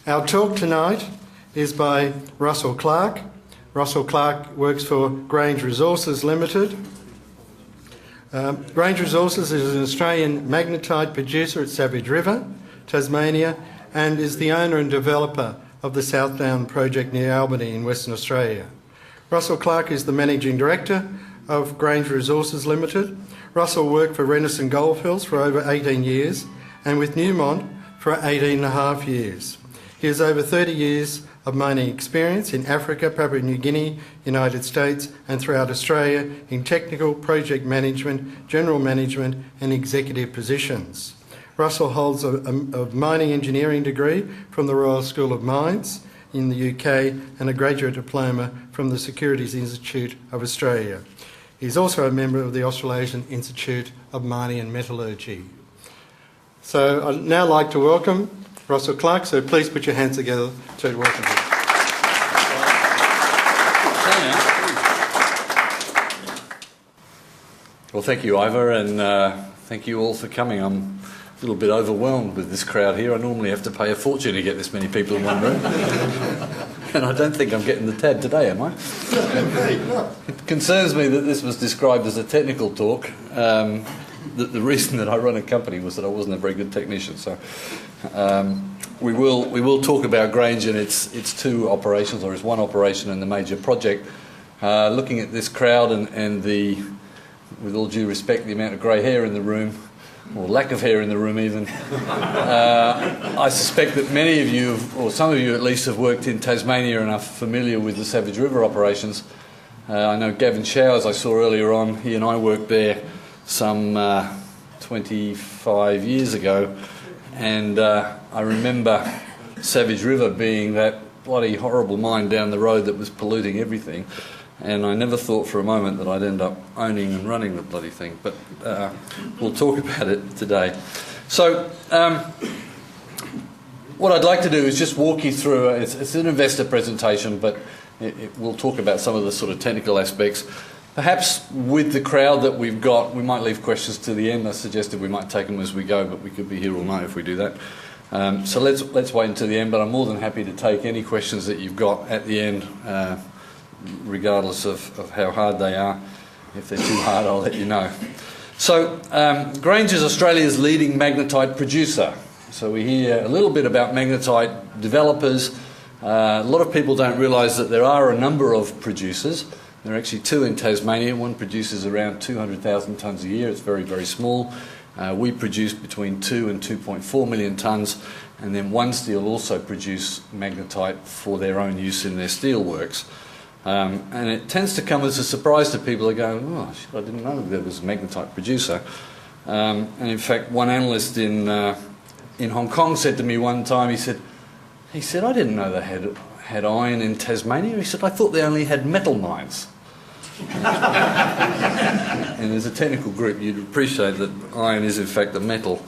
Our talk tonight is by Russell Clark. Russell Clark works for Grange Resources Limited. Grange Resources is an Australian magnetite producer at Savage River, Tasmania, and is the owner and developer of the Southdown project near Albany in Western Australia. Russell Clark is the Managing Director of Grange Resources Limited. Russell worked for Renison Goldfields for over 18 years and with Newmont for 18 and a half years. He has over 30 years of mining experience in Africa, Papua New Guinea, United States and throughout Australia in technical, project management, general management and executive positions. Russell holds a mining engineering degree from the Royal School of Mines in the UK and a graduate diploma from the Securities Institute of Australia. He's also a member of the Australasian Institute of Mining and Metallurgy. So I'd now like to welcome Russell Clark, so please put your hands together to welcome him. Well, thank you, Ivor, and thank you all for coming. I'm a little bit overwhelmed with this crowd here. I normally have to pay a fortune to get this many people in one room. And I don't think I'm getting the tab today, am I? It concerns me that this was described as a technical talk. The reason that I run a company was that I wasn't a very good technician. So we will talk about Grange and its two operations, or its one operation and the major project. Looking at this crowd and the, with all due respect, the amount of grey hair in the room, or lack of hair in the room even, I suspect that many of you, or some of you at least, have worked in Tasmania and are familiar with the Savage River operations. I know Gavin Showers, I saw earlier on, he and I worked there some 25 years ago, and I remember Savage River being that bloody horrible mine down the road that was polluting everything. And I never thought for a moment that I'd end up owning and running the bloody thing, but we'll talk about it today. So what I'd like to do is just walk you through, it's an investor presentation, but we'll talk about some of the sort of technical aspects. Perhaps with the crowd that we've got, we might leave questions to the end. I suggested we might take them as we go, but we could be here all night if we do that. So let's wait until the end, but I'm more than happy to take any questions that you've got at the end, regardless of how hard they are. If they're too hard, I'll let you know. So, Grange is Australia's leading magnetite producer. So we hear a little bit about magnetite developers. A lot of people don't realise that there are a number of producers. There are actually two in Tasmania. One produces around 200,000 tonnes a year. It's very, very small. We produce between 2 and 2.4 million tonnes. And then One Steel also produce magnetite for their own use in their steel works. And it tends to come as a surprise to people. They go, oh, shit, I didn't know there was a magnetite producer. And in fact, one analyst in Hong Kong said to me one time, he said, I didn't know they had iron in Tasmania. He said, I thought they only had metal mines. And as a technical group, you'd appreciate that iron is in fact a metal.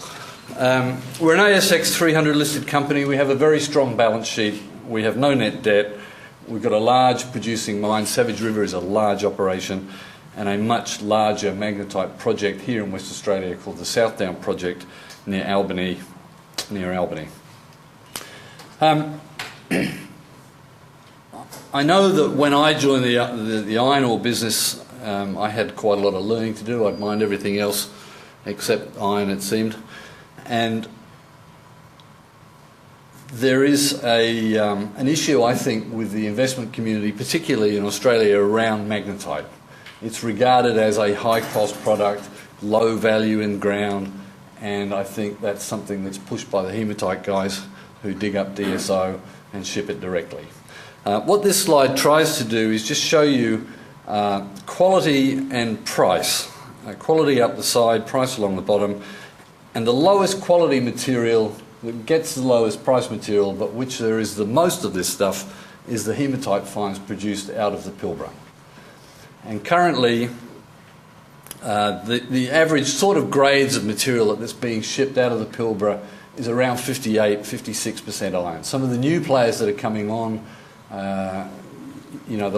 We're an ASX 300 listed company. We have a very strong balance sheet. We have no net debt. We've got a large producing mine. Savage River is a large operation, and a much larger magnetite project here in West Australia called the Southdown project near Albany. I know that when I joined the iron ore business, I had quite a lot of learning to do. I'd mined everything else except iron, it seemed. And there is an issue, I think, with the investment community, particularly in Australia, around magnetite. It's regarded as a high-cost product, low value in ground, and I think that's something that's pushed by the hematite guys who dig up DSO and ship it directly. What this slide tries to do is just show you quality and price. Quality up the side, price along the bottom, and the lowest quality material that gets the lowest price material, but which there is the most of this stuff, is the hematite fines produced out of the Pilbara. And currently, the average sort of grades of material that's being shipped out of the Pilbara is around 58-56% iron. Some of the new players that are coming on, the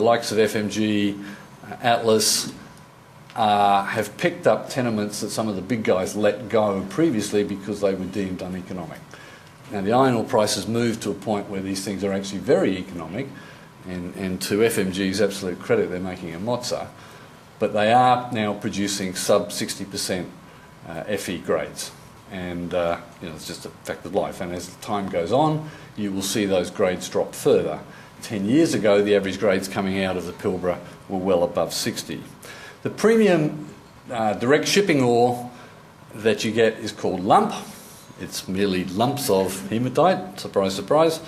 likes of FMG, Atlas, have picked up tenements that some of the big guys let go previously because they were deemed uneconomic. Now the iron ore price has moved to a point where these things are actually very economic, and to FMG's absolute credit, they're making a mozza, but they are now producing sub 60% Fe grades, and it's just a fact of life. And as time goes on, you will see those grades drop further. 10 years ago, the average grades coming out of the Pilbara were well above 60. The premium direct shipping ore that you get is called lump. It's merely lumps of hematite, surprise, surprise,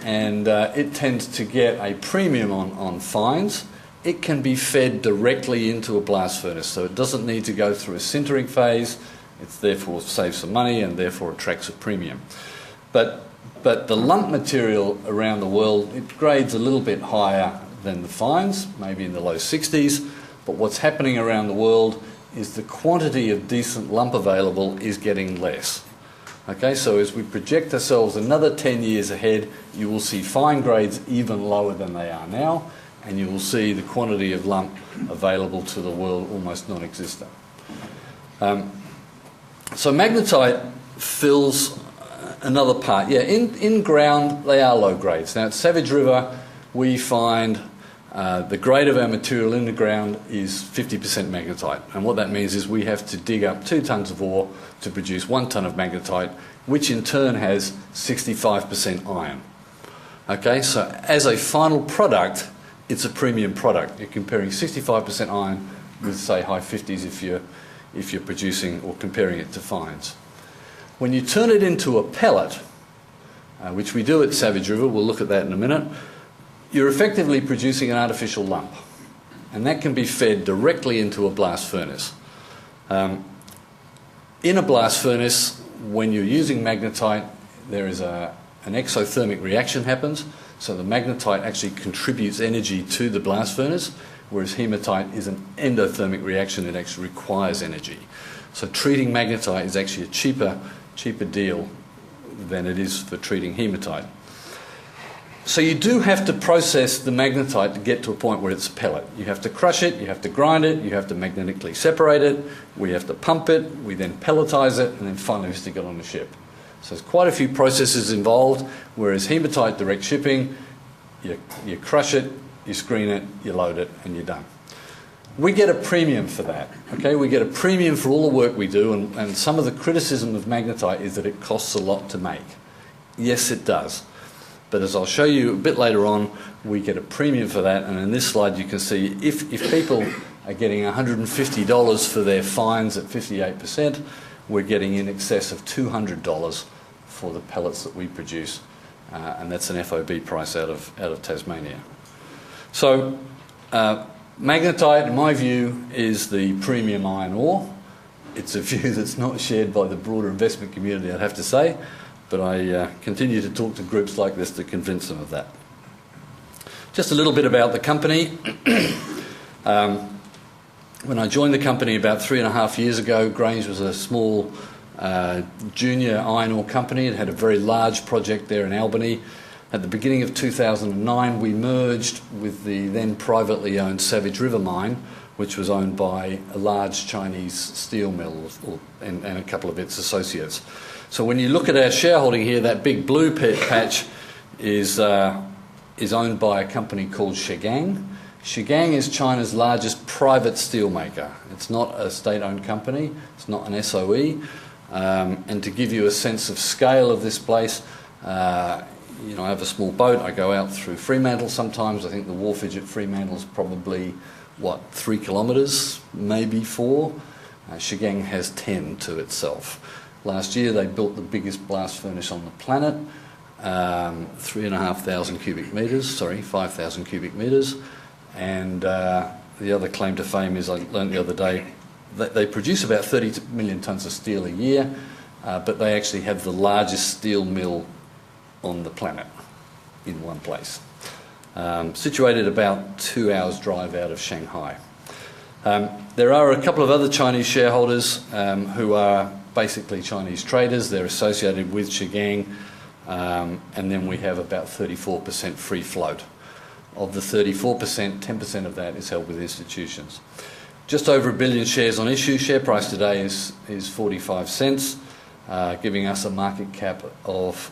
and it tends to get a premium on fines. It can be fed directly into a blast furnace, so it doesn't need to go through a sintering phase. It therefore saves some money and therefore attracts a premium. But the lump material around the world, it grades a little bit higher than the fines, maybe in the low 60s, but what's happening around the world is the quantity of decent lump available is getting less. Okay, so as we project ourselves another 10 years ahead, you will see fine grades even lower than they are now, and you will see the quantity of lump available to the world almost non-existent. So magnetite fills another part. Yeah, in ground they are low grades. Now at Savage River we find the grade of our material in the ground is 50% magnetite, and what that means is we have to dig up 2 tonnes of ore to produce 1 tonne of magnetite, which in turn has 65% iron. Okay, so as a final product, it's a premium product. You're comparing 65% iron with, say, high 50s if you're producing or comparing it to fines. When you turn it into a pellet, which we do at Savage River, we'll look at that in a minute, you're effectively producing an artificial lump, and that can be fed directly into a blast furnace. In a blast furnace, when you're using magnetite, there is an exothermic reaction happens, so the magnetite actually contributes energy to the blast furnace, whereas hematite is an endothermic reaction that actually requires energy. So treating magnetite is actually a cheaper deal than it is for treating hematite. So you do have to process the magnetite to get to a point where it's a pellet. You have to crush it, you have to grind it, you have to magnetically separate it, we have to pump it, we then pelletize it, and then finally we stick it on the ship. So there's quite a few processes involved, whereas hematite direct shipping, you crush it, you screen it, you load it, and you're done. We get a premium for that. Okay, we get a premium for all the work we do, and some of the criticism of magnetite is that it costs a lot to make. Yes, it does. But as I'll show you a bit later on, we get a premium for that, and in this slide you can see if people are getting $150 for their fines at 58%, we're getting in excess of $200 for the pellets that we produce, and that's an FOB price out of Tasmania. So magnetite, in my view, is the premium iron ore. It's a view that's not shared by the broader investment community, I'd have to say, but I continue to talk to groups like this to convince them of that. Just a little bit about the company. When I joined the company about 3.5 years ago, Grange was a small junior iron ore company. It had a very large project there in Albany. At the beginning of 2009, we merged with the then privately owned Savage River mine, which was owned by a large Chinese steel mill and a couple of its associates. So when you look at our shareholding here, that big blue patch is owned by a company called Shigang. Shigang is China's largest private steel maker. It's not a state-owned company. It's not an SOE. And to give you a sense of scale of this place, I have a small boat. I go out through Fremantle sometimes. I think the wharfage at Fremantle is probably, 3 kilometres, maybe 4. Shigang has 10 to itself. Last year they built the biggest blast furnace on the planet, 5,000 cubic metres. And the other claim to fame is, I learned the other day, that they produce about 30 million tonnes of steel a year, but they actually have the largest steel mill on the planet in one place, situated about 2 hours drive out of Shanghai. There are a couple of other Chinese shareholders who are basically Chinese traders. They're associated with Shigang, and then we have about 34% free float. Of the 34%, 10% of that is held with institutions. Just over 1 billion shares on issue. Share price today is 45 cents, giving us a market cap of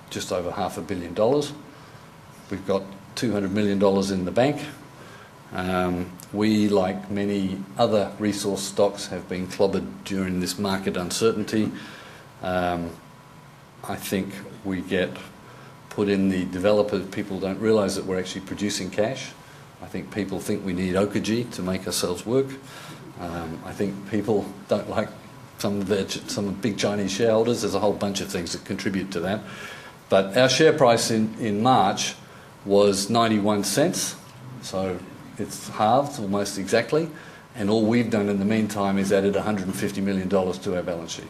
just over $500 million. We've got $200 million in the bank. We, like many other resource stocks, have been clobbered during this market uncertainty. I think we get put in the developer. People don't realise that we're actually producing cash. I think people think we need Okaji to make ourselves work. I think people don't like some big Chinese shareholders. There's a whole bunch of things that contribute to that. But our share price in March was 91 cents, so it's halved almost exactly. And all we've done in the meantime is added $150 million to our balance sheet.